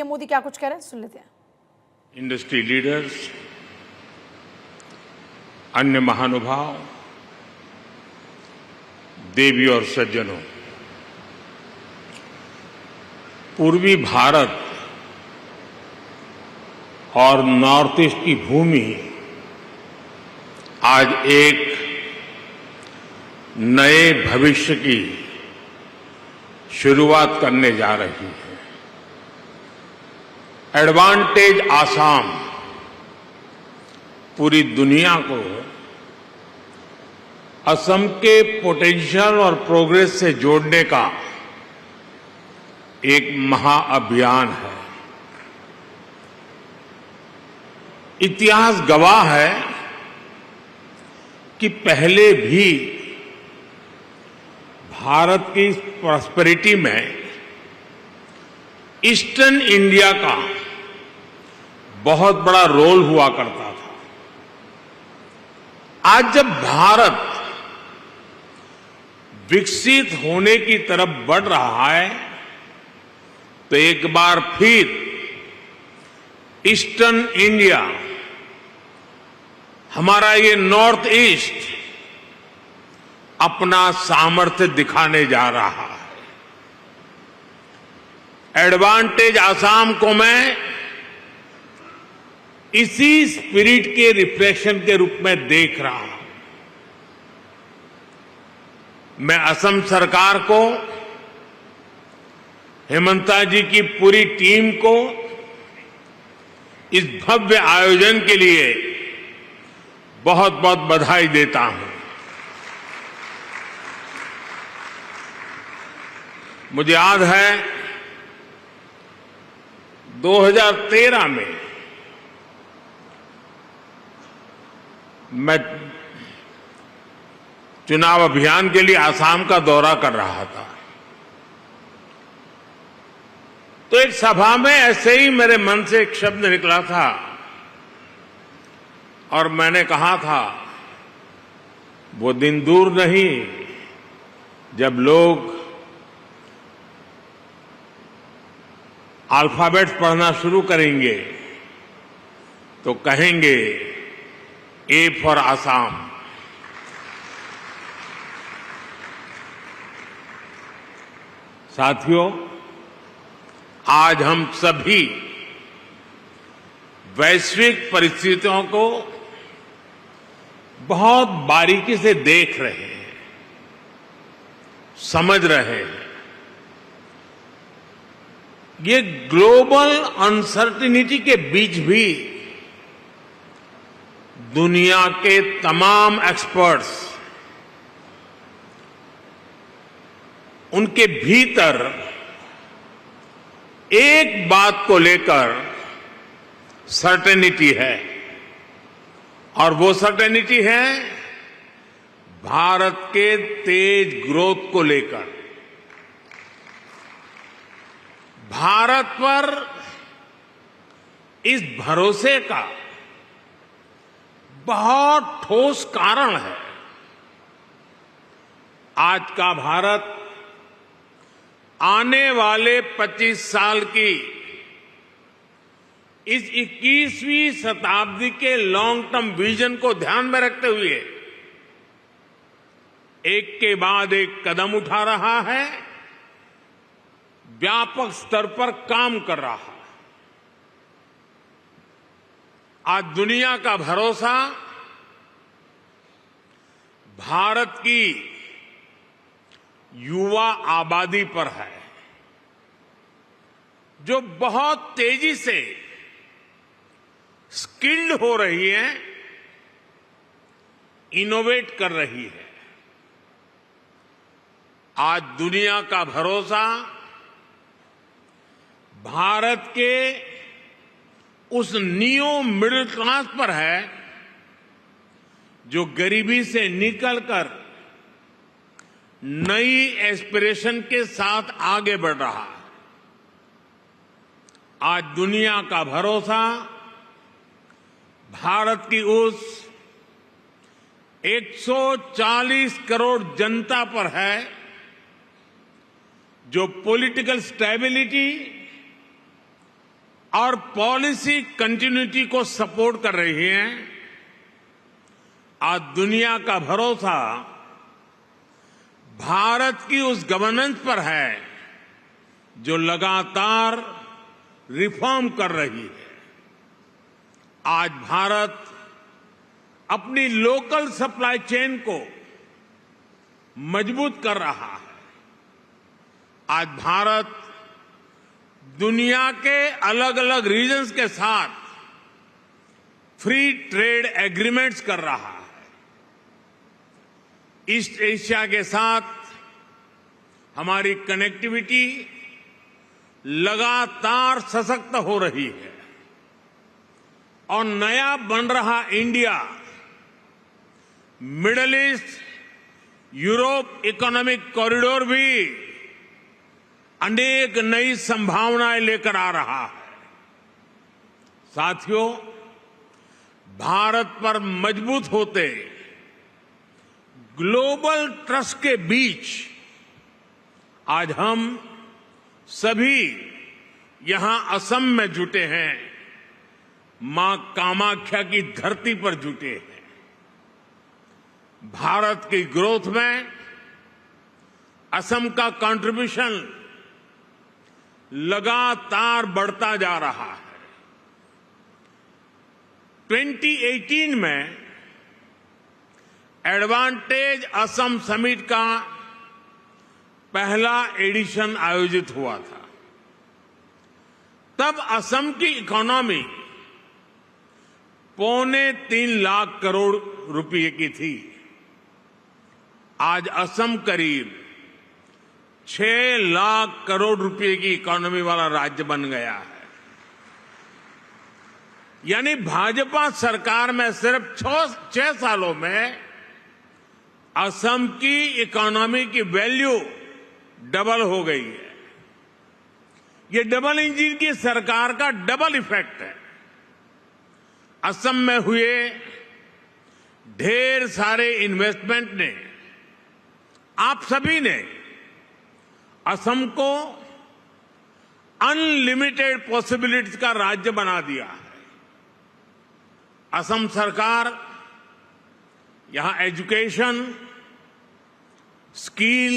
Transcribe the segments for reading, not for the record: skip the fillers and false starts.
PM Modi क्या कुछ कह रहे हैं, सुन लेते हैं। इंडस्ट्री लीडर्स, अन्य महानुभाव, देवी और सज्जनों, पूर्वी भारत और नॉर्थ ईस्ट की भूमि आज एक नए भविष्य की शुरुआत करने जा रही है। एडवांटेज आसाम पूरी दुनिया को असम के पोटेंशियल और प्रोग्रेस से जोड़ने का एक महाअभियान है। इतिहास गवाह है कि पहले भी भारत की प्रॉस्पेरिटी में ईस्टर्न इंडिया का बहुत बड़ा रोल हुआ करता था। आज जब भारत विकसित होने की तरफ बढ़ रहा है तो एक बार फिर ईस्टर्न इंडिया, हमारा ये नॉर्थ ईस्ट अपना सामर्थ्य दिखाने जा रहा है। एडवांटेज आसाम को मैं इसी स्पिरिट के रिफ्लेक्शन के रूप में देख रहा हूं। मैं असम सरकार को, हेमंता जी की पूरी टीम को इस भव्य आयोजन के लिए बहुत बहुत बधाई देता हूं। मुझे याद है 2013 में मैं चुनाव अभियान के लिए आसाम का दौरा कर रहा था, तो एक सभा में ऐसे ही मेरे मन से एक शब्द निकला था और मैंने कहा था, वो दिन दूर नहीं जब लोग अल्फाबेट्स पढ़ना शुरू करेंगे तो कहेंगे ए फॉर आसाम। साथियों, आज हम सभी वैश्विक परिस्थितियों को बहुत बारीकी से देख रहे हैं, समझ रहे हैं। ये ग्लोबल अनसर्टिनिटी के बीच भी दुनिया के तमाम एक्सपर्ट्स उनके भीतर एक बात को लेकर सर्टेनिटी है, और वो सर्टेनिटी है भारत के तेज ग्रोथ को लेकर। भारत पर इस भरोसे का बहुत ठोस कारण है। आज का भारत आने वाले 25 साल की इस 21वीं शताब्दी के लॉन्ग टर्म विजन को ध्यान में रखते हुए एक के बाद एक कदम उठा रहा है, व्यापक स्तर पर काम कर रहा है। आज दुनिया का भरोसा भारत की युवा आबादी पर है, जो बहुत तेजी से स्किल्ड हो रही है, इनोवेट कर रही है। आज दुनिया का भरोसा भारत के उस नियो मिडिल क्लास पर है जो गरीबी से निकलकर नई एस्पिरेशन के साथ आगे बढ़ रहा है। आज दुनिया का भरोसा भारत की उस 140 करोड़ जनता पर है जो पॉलिटिकल स्टेबिलिटी, और पॉलिसी कंटिन्यूटी को सपोर्ट कर रही हैं। आज दुनिया का भरोसा भारत की उस गवर्नेंस पर है जो लगातार रिफॉर्म कर रही है। आज भारत अपनी लोकल सप्लाई चेन को मजबूत कर रहा है। आज भारत दुनिया के अलग अलग रीजन्स के साथ फ्री ट्रेड एग्रीमेंट्स कर रहा है। ईस्ट एशिया के साथ हमारी कनेक्टिविटी लगातार सशक्त हो रही है और नया बन रहा India middle east Europe economic corridor भी अनेक नई संभावनाएं लेकर आ रहा है। साथियों, भारत पर मजबूत होते ग्लोबल ट्रस्ट के बीच आज हम सभी यहां असम में जुटे हैं, मां कामाख्या की धरती पर जुटे हैं। भारत की ग्रोथ में असम का कंट्रीब्यूशन लगातार बढ़ता जा रहा है। 2018 में एडवांटेज असम समिट का पहला एडिशन आयोजित हुआ था। तब असम की इकोनॉमी 3.25 लाख करोड़ रुपए की थी। आज असम करीब 6 लाख करोड़ रुपए की इकोनॉमी वाला राज्य बन गया है। यानी भाजपा सरकार में सिर्फ 6 सालों में असम की इकोनॉमी की वैल्यू डबल हो गई है। ये डबल इंजन की सरकार का डबल इफेक्ट है। असम में हुए ढेर सारे इन्वेस्टमेंट ने, आप सभी ने असम को अनलिमिटेड पॉसिबिलिटीज का राज्य बना दिया है। असम सरकार यहां एजुकेशन, स्किल,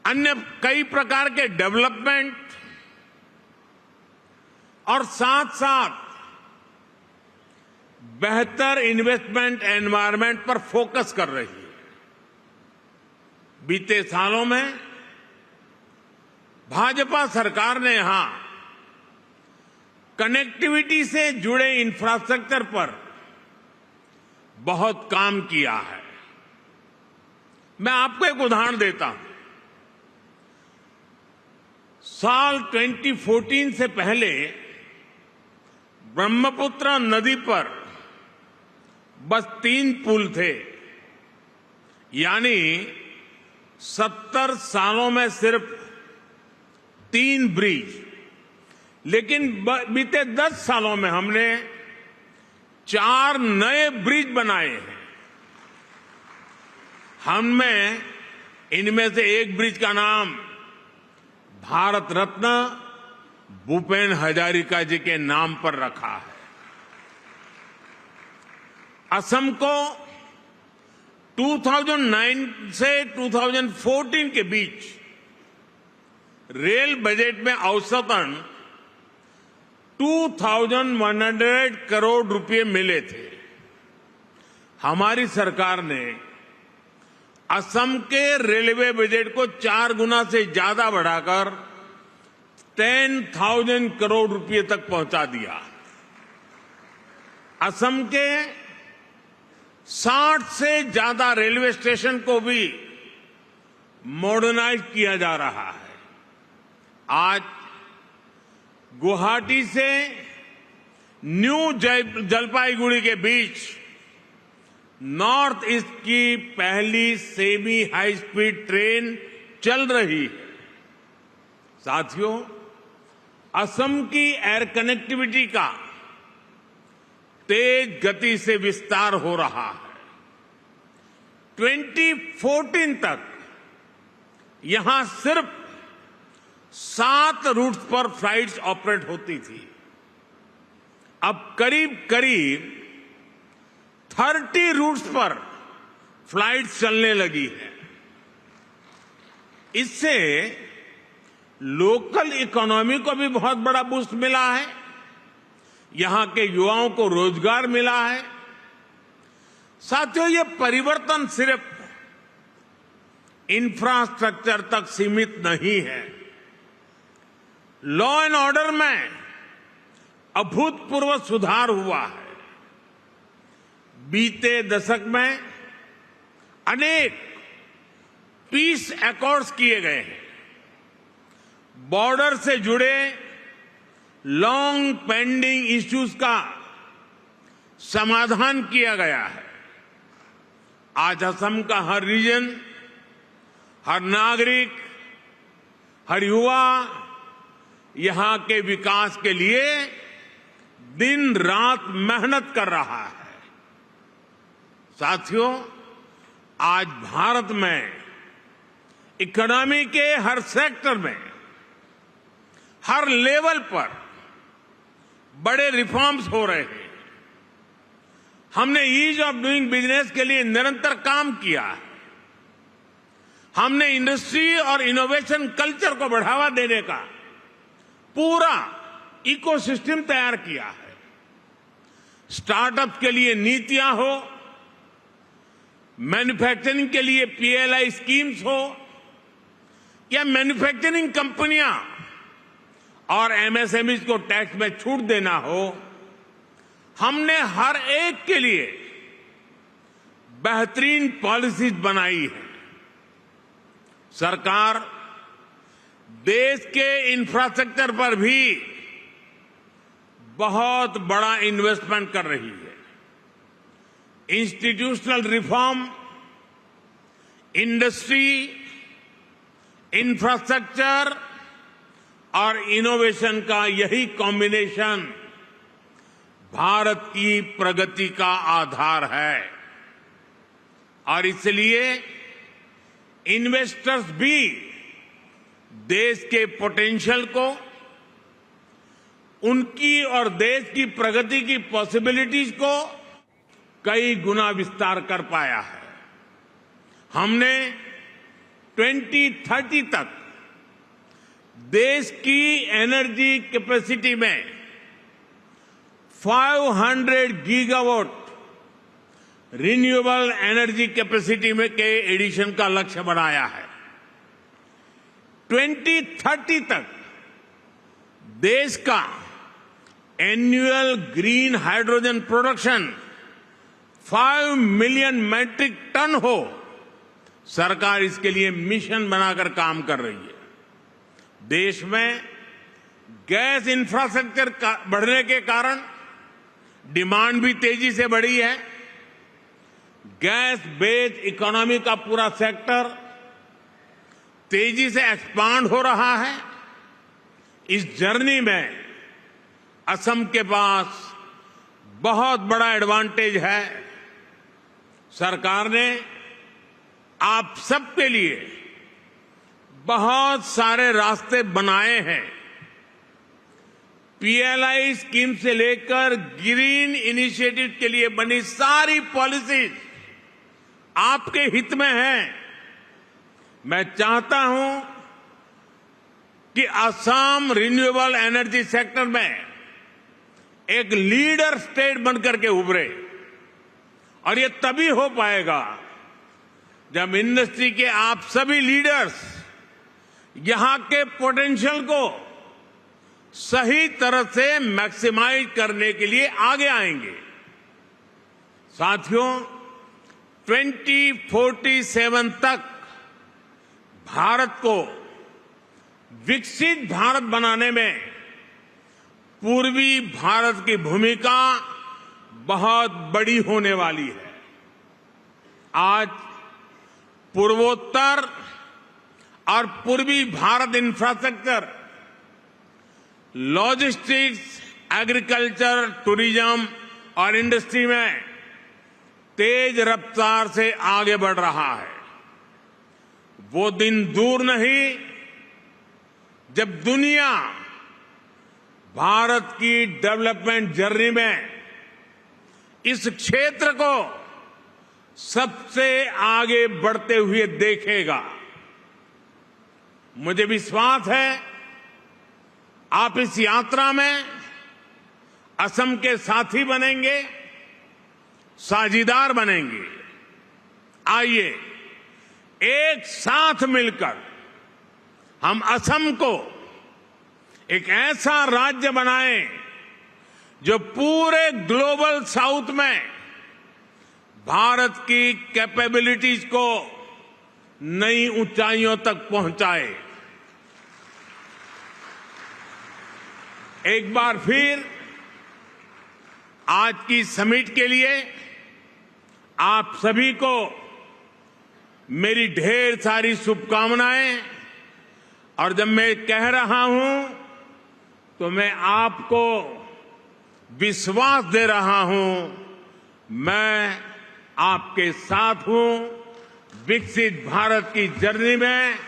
अन्य कई प्रकार के डेवलपमेंट और साथ साथ बेहतर इन्वेस्टमेंट एनवायरनमेंट पर फोकस कर रही है। बीते सालों में भाजपा सरकार ने यहां कनेक्टिविटी से जुड़े इंफ्रास्ट्रक्चर पर बहुत काम किया है। मैं आपको एक उदाहरण देता हूं। साल 2014 से पहले ब्रह्मपुत्र नदी पर बस 3 पुल थे। यानी 70 सालों में सिर्फ 3 ब्रिज। लेकिन बीते 10 सालों में हमने 4 नए ब्रिज बनाए हैं। हमने इनमें से एक ब्रिज का नाम भारत रत्न भूपेन हजारिका जी के नाम पर रखा है। असम को 2009 से 2014 के बीच रेल बजट में औसतन 2,100 करोड़ रुपए मिले थे। हमारी सरकार ने असम के रेलवे बजट को 4 गुना से ज्यादा बढ़ाकर 10,000 करोड़ रुपए तक पहुंचा दिया। असम के 60 से ज्यादा रेलवे स्टेशन को भी मॉडर्नाइज किया जा रहा है। आज गुवाहाटी से न्यू जलपाईगुड़ी के बीच नॉर्थ ईस्ट की पहली सेमी हाई स्पीड ट्रेन चल रही है। साथियों, असम की एयर कनेक्टिविटी का तेज गति से विस्तार हो रहा है। 2014 तक यहां सिर्फ 7 रूट्स पर फ्लाइट्स ऑपरेट होती थी। अब करीब करीब 30 रूट्स पर फ्लाइट्स चलने लगी है। इससे लोकल इकोनॉमी को भी बहुत बड़ा बूस्ट मिला है, यहां के युवाओं को रोजगार मिला है। साथियों, ये परिवर्तन सिर्फ इंफ्रास्ट्रक्चर तक सीमित नहीं है। लॉ एंड ऑर्डर में अभूतपूर्व सुधार हुआ है। बीते दशक में अनेक पीस अकॉर्ड्स किए गए हैं। बॉर्डर से जुड़े लॉन्ग पेंडिंग इश्यूज का समाधान किया गया है। आज असम का हर रीजन, हर नागरिक, हर युवा यहां के विकास के लिए दिन रात मेहनत कर रहा है। साथियों, आज भारत में इकोनॉमी के हर सेक्टर में, हर लेवल पर बड़े रिफॉर्म्स हो रहे हैं। हमने ईज ऑफ डूइंग बिजनेस के लिए निरंतर काम किया है। हमने इंडस्ट्री और इनोवेशन कल्चर को बढ़ावा देने का पूरा इकोसिस्टम तैयार किया है। स्टार्टअप के लिए नीतियां हो, मैन्युफैक्चरिंग के लिए पीएलआई स्कीम्स हो, या मैन्युफैक्चरिंग कंपनियां और एमएसएमईज को टैक्स में छूट देना हो, हमने हर एक के लिए बेहतरीन पॉलिसीज बनाई है। सरकार देश के इंफ्रास्ट्रक्चर पर भी बहुत बड़ा इन्वेस्टमेंट कर रही है। इंस्टीट्यूशनल रिफॉर्म, इंडस्ट्री, इंफ्रास्ट्रक्चर और इनोवेशन का यही कॉम्बिनेशन भारत की प्रगति का आधार है। और इसलिए इन्वेस्टर्स भी देश के पोटेंशियल को, उनकी और देश की प्रगति की पॉसिबिलिटीज को कई गुना विस्तार कर पाया है। हमने 2030 तक देश की एनर्जी कैपेसिटी में 500 गीगावाट रिन्यूएबल एनर्जी कैपेसिटी में के एडिशन का लक्ष्य बनाया है। 2030 तक देश का annual green hydrogen production 5 million metric ton हो, सरकार इसके लिए मिशन बनाकर काम कर रही है। देश में गैस इंफ्रास्ट्रक्चर बढ़ने के कारण डिमांड भी तेजी से बढ़ी है। गैस बेस्ड इकोनॉमी का पूरा सेक्टर तेजी से एक्सपांड हो रहा है। इस जर्नी में असम के पास बहुत बड़ा एडवांटेज है। सरकार ने आप सबके लिए बहुत सारे रास्ते बनाए हैं। पीएलआई स्कीम से लेकर ग्रीन इनिशिएटिव के लिए बनी सारी पॉलिसीज आपके हित में हैं। मैं चाहता हूं कि असम रिन्यूएबल एनर्जी सेक्टर में एक लीडर स्टेट बनकर के उभरे, और ये तभी हो पाएगा जब इंडस्ट्री के आप सभी लीडर्स यहां के पोटेंशियल को सही तरह से मैक्सिमाइज करने के लिए आगे आएंगे। साथियों, 2047 तक भारत को विकसित भारत बनाने में पूर्वी भारत की भूमिका बहुत बड़ी होने वाली है। आज पूर्वोत्तर और पूर्वी Bharat infrastructure, logistics, agriculture, tourism और इंडस्ट्री में तेज रफ्तार से आगे बढ़ रहा है। वो दिन दूर नहीं जब दुनिया भारत की डेवलपमेंट जर्नी में इस क्षेत्र को सबसे आगे बढ़ते हुए देखेगा, मुझे विश्वास है आप इस यात्रा में असम के साथी बनेंगे, साझीदार बनेंगे। आइए एक साथ मिलकर हम असम को एक ऐसा राज्य बनाएं जो पूरे ग्लोबल साउथ में भारत की कैपेबिलिटीज को नई ऊंचाइयों तक पहुंचाए। एक बार फिर आज की समिट के लिए आप सभी को मेरी ढेर सारी शुभकामनाएं। और जब मैं कह रहा हूं तो मैं आपको विश्वास दे रहा हूं, मैं आपके साथ हूं। विकसित भारत की जर्नी में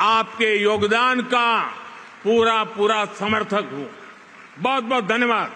आपके योगदान का पूरा समर्थक हूं। बहुत बहुत धन्यवाद।